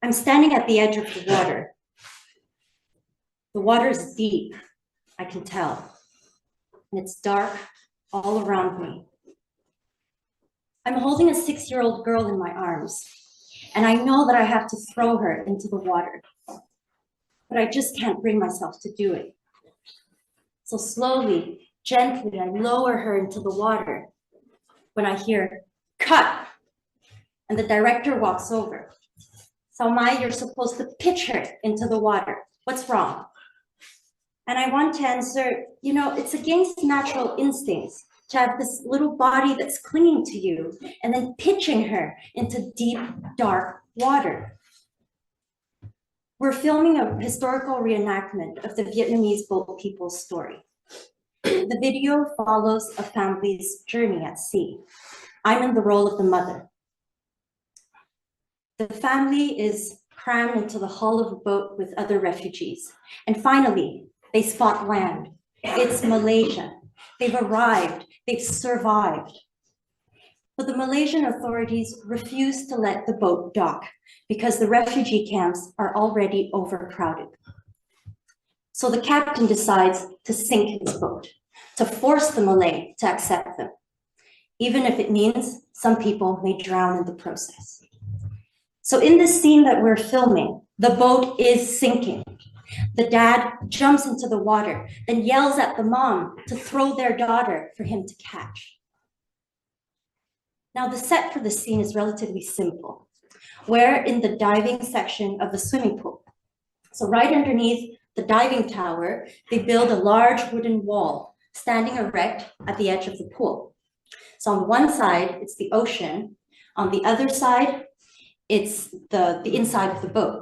I'm standing at the edge of the water. The water is deep, I can tell, and it's dark all around me. I'm holding a 6-year-old girl in my arms, and I know that I have to throw her into the water, but I just can't bring myself to do it. So slowly, gently, I lower her into the water when I hear, "Cut!" And the director walks over. "Sao Mai, you're supposed to pitch her into the water. What's wrong?" And I want to answer, it's against natural instincts to have this little body that's clinging to you and then pitching her into deep, dark water. We're filming a historical reenactment of the Vietnamese boat people's story. The video follows a family's journey at sea. I'm in the role of the mother. The family is crammed into the hull of a boat with other refugees. And finally, they spot land. It's Malaysia. They've arrived. They've survived. But the Malaysian authorities refuse to let the boat dock because the refugee camps are already overcrowded. So the captain decides to sink his boat, to force the Malay to accept them, even if it means some people may drown in the process. So in this scene that we're filming, the boat is sinking. The dad jumps into the water, then yells at the mom to throw their daughter for him to catch. Now, the set for the scene is relatively simple. We're in the diving section of the swimming pool. So right underneath the diving tower, they build a large wooden wall standing erect at the edge of the pool. So on one side, it's the ocean. On the other side, it's the inside of the boat.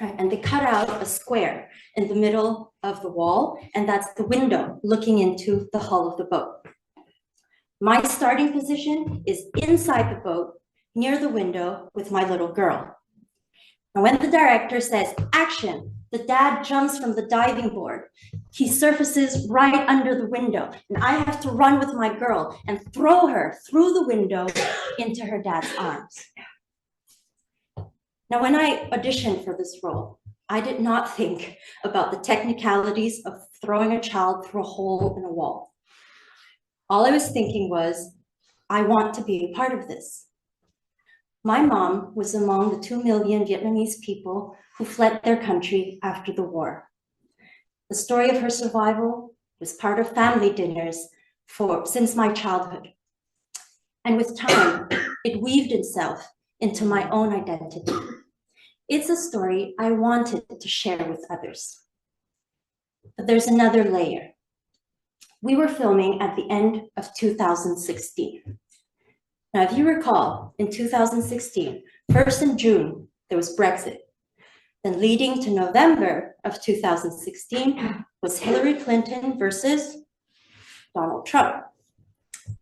Right? And they cut out a square in the middle of the wall, and that's the window looking into the hull of the boat. My starting position is inside the boat, near the window with my little girl. And when the director says, "Action," the dad jumps from the diving board. He surfaces right under the window, and I have to run with my girl and throw her through the window into her dad's arms. Now, when I auditioned for this role, I did not think about the technicalities of throwing a child through a hole in a wall. All I was thinking was, I want to be a part of this. My mom was among the 2 million Vietnamese people who fled their country after the war. The story of her survival was part of family dinners since my childhood. And with time, it weaved itself into my own identity. It's a story I wanted to share with others. But there's another layer. We were filming at the end of 2016. Now, if you recall, in 2016, first in June, there was Brexit. Then leading to November of 2016 was Hillary Clinton versus Donald Trump.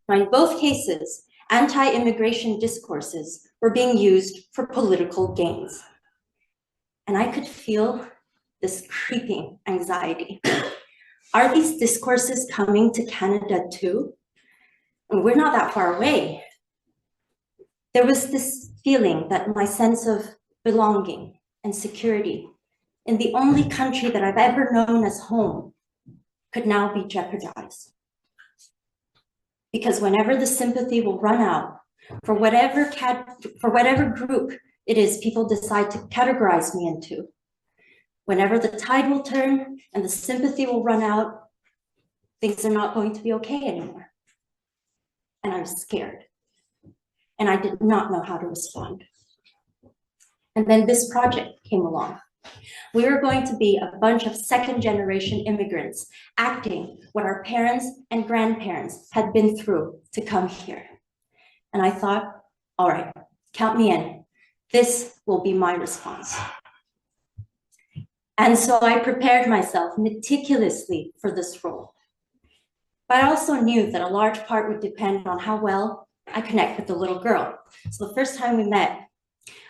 Now, in both cases, anti-immigration discourses were being used for political gains. And I could feel this creeping anxiety. Are these discourses coming to Canada too? And we're not that far away. There was this feeling that my sense of belonging and security in the only country that I've ever known as home could now be jeopardized. Because whenever the sympathy will run out for whatever group it is people decide to categorize me into, whenever the tide will turn and the sympathy will run out, things are not going to be okay anymore. And I was scared. And I did not know how to respond. And then this project came along. We were going to be a bunch of second-generation immigrants acting what our parents and grandparents had been through to come here. And I thought, all right, count me in. This will be my response. And so I prepared myself meticulously for this role. But I also knew that a large part would depend on how well I connect with the little girl. So the first time we met,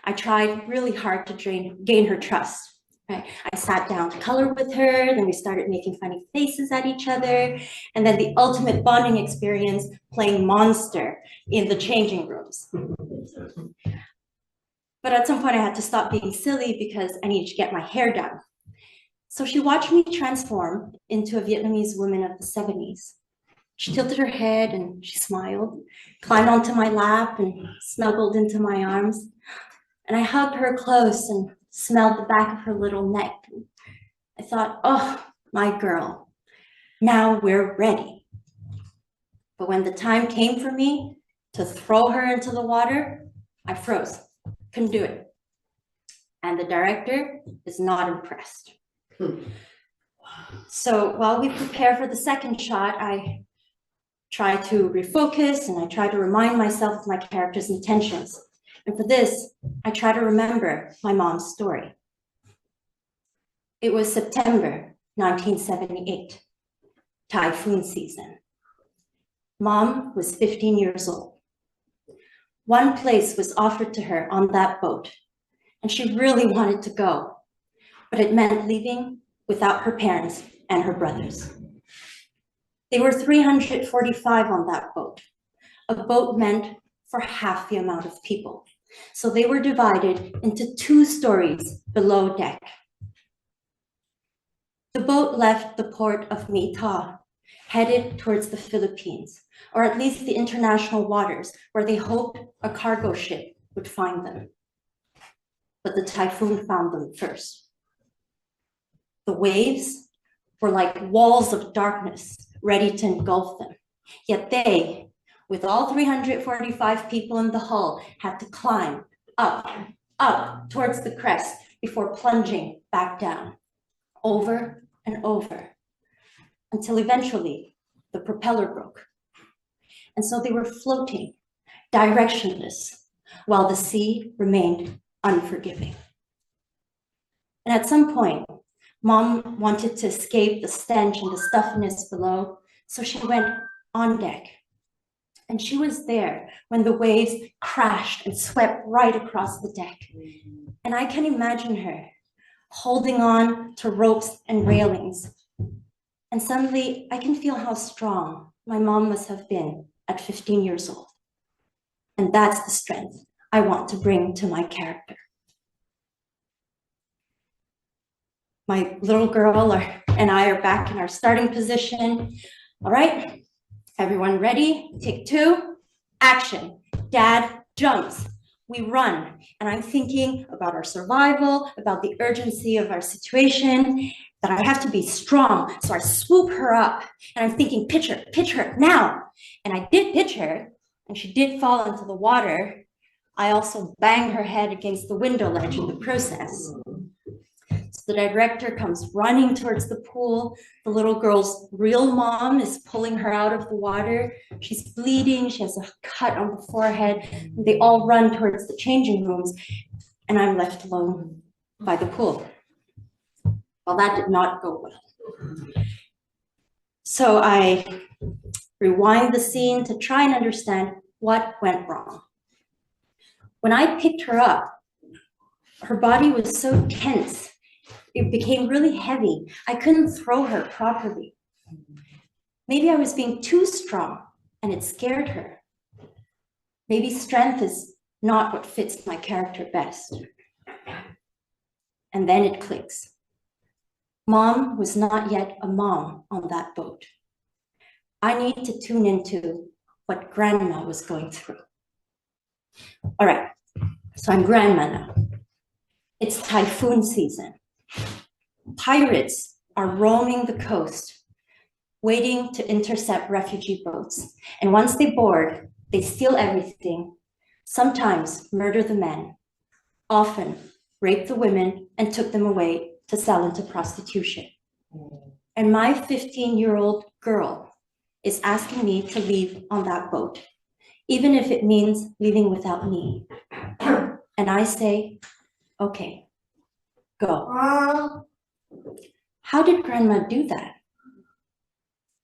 I tried really hard to gain her trust. Right? I sat down to color with her, then we started making funny faces at each other, and then the ultimate bonding experience, playing monster in the changing rooms. But at some point I had to stop being silly because I needed to get my hair done. So she watched me transform into a Vietnamese woman of the 70s. She tilted her head and she smiled, climbed onto my lap and snuggled into my arms. And I hugged her close and smelled the back of her little neck. I thought, oh, my girl, now we're ready. But when the time came for me to throw her into the water, I froze, couldn't do it. And the director is not impressed. So while we prepare for the second shot, I try to refocus and I try to remind myself of my character's intentions. And for this, I try to remember my mom's story. It was September 1978, typhoon season. Mom was 15 years old. One place was offered to her on that boat, and she really wanted to go, but it meant leaving without her parents and her brothers. They were 345 on that boat. A boat meant for half the amount of people. So they were divided into 2 stories below deck. The boat left the port of Mai Ta, headed towards the Philippines, or at least the international waters, where they hoped a cargo ship would find them. But the typhoon found them first. The waves were like walls of darkness, ready to engulf them. Yet they, with all 345 people in the hull, had to climb up towards the crest before plunging back down, over and over, until eventually the propeller broke. And so they were floating, directionless, while the sea remained unforgiving. And at some point, Mom wanted to escape the stench and the stuffiness below, so she went on deck. And she was there when the waves crashed and swept right across the deck. And I can imagine her holding on to ropes and railings. And suddenly I can feel how strong my mom must have been at 15 years old. And that's the strength I want to bring to my character. My little girl and I are back in our starting position. All right, everyone ready? Take 2, action. Dad jumps, we run. And I'm thinking about our survival, about the urgency of our situation, that I have to be strong. So I swoop her up and I'm thinking, pitch her now. And I did pitch her and she did fall into the water. I also banged her head against the window ledge in the process. So the director comes running towards the pool. The little girl's real mom is pulling her out of the water. She's bleeding. She has a cut on the forehead. They all run towards the changing rooms. And I'm left alone by the pool. Well, that did not go well. So I rewind the scene to try and understand what went wrong. When I picked her up, her body was so tense. It became really heavy. I couldn't throw her properly. Maybe I was being too strong and it scared her. Maybe strength is not what fits my character best. And then it clicks. Mom was not yet a mom on that boat. I need to tune into what grandma was going through. All right, so I'm grandma now. It's typhoon season. Pirates are roaming the coast, waiting to intercept refugee boats. And once they board, they steal everything, sometimes murder the men, often rape the women and took them away to sell into prostitution. And my 15-year-old girl is asking me to leave on that boat, even if it means leaving without me. And I say, okay, go. How did grandma do that?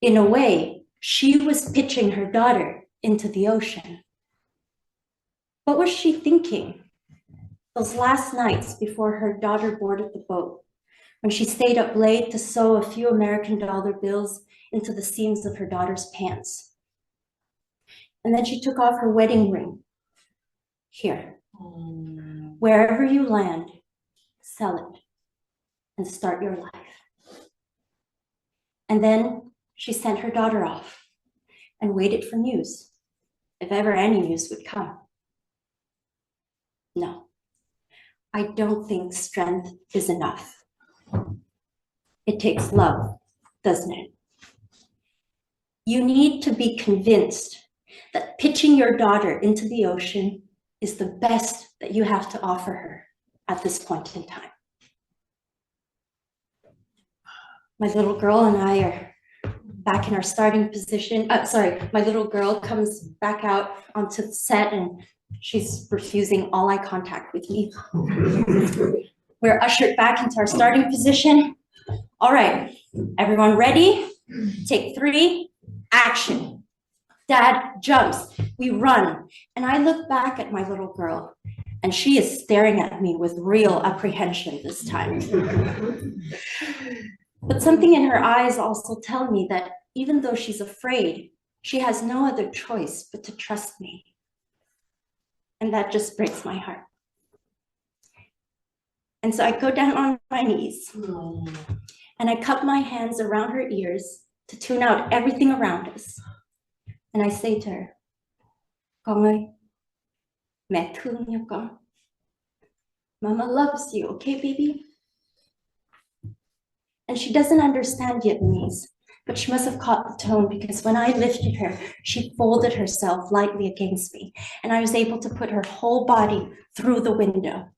In a way, she was pitching her daughter into the ocean. What was she thinking? Those last nights before her daughter boarded the boat, when she stayed up late to sew a few American dollar bills into the seams of her daughter's pants. And then she took off her wedding ring. Here. Wherever you land, sell it and start your life. And then she sent her daughter off and waited for news, if ever any news would come. No, I don't think strength is enough. It takes love, doesn't it? You need to be convinced that pitching your daughter into the ocean is the best that you have to offer her at this point in time. My little girl and I are back in our starting position. My little girl comes back out onto the set and she's refusing all eye contact with me. We're ushered back into our starting position. All right, everyone ready? Take 3, action. Dad jumps, we run. And I look back at my little girl and she is staring at me with real apprehension this time. But something in her eyes also tell me that even though she's afraid, she has no other choice but to trust me. And that just breaks my heart. And so I go down on my knees and I cup my hands around her ears to tune out everything around us. And I say to her, "Con ơi, mẹ thương nha con. Mama loves you, okay, baby?" And she doesn't understand Vietnamese, but she must have caught the tone because when I lifted her, she folded herself lightly against me, and I was able to put her whole body through the window.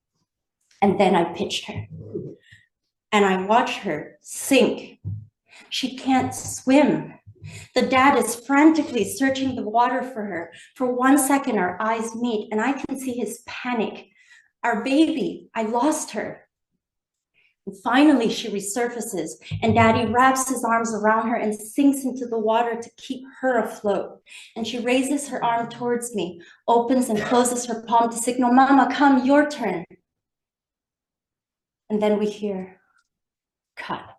And then I pitched her. And I watched her sink. She can't swim. The dad is frantically searching the water for her. For 1 second, our eyes meet, and I can see his panic. Our baby, I lost her. And finally, she resurfaces, and Daddy wraps his arms around her and sinks into the water to keep her afloat. And she raises her arm towards me, opens and closes her palm to signal, "Mama, come, your turn." And then we hear, "Cut."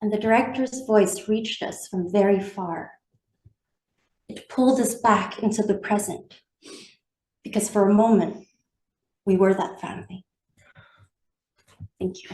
And the director's voice reached us from very far. It pulled us back into the present, because for a moment, we were that family. Thank you.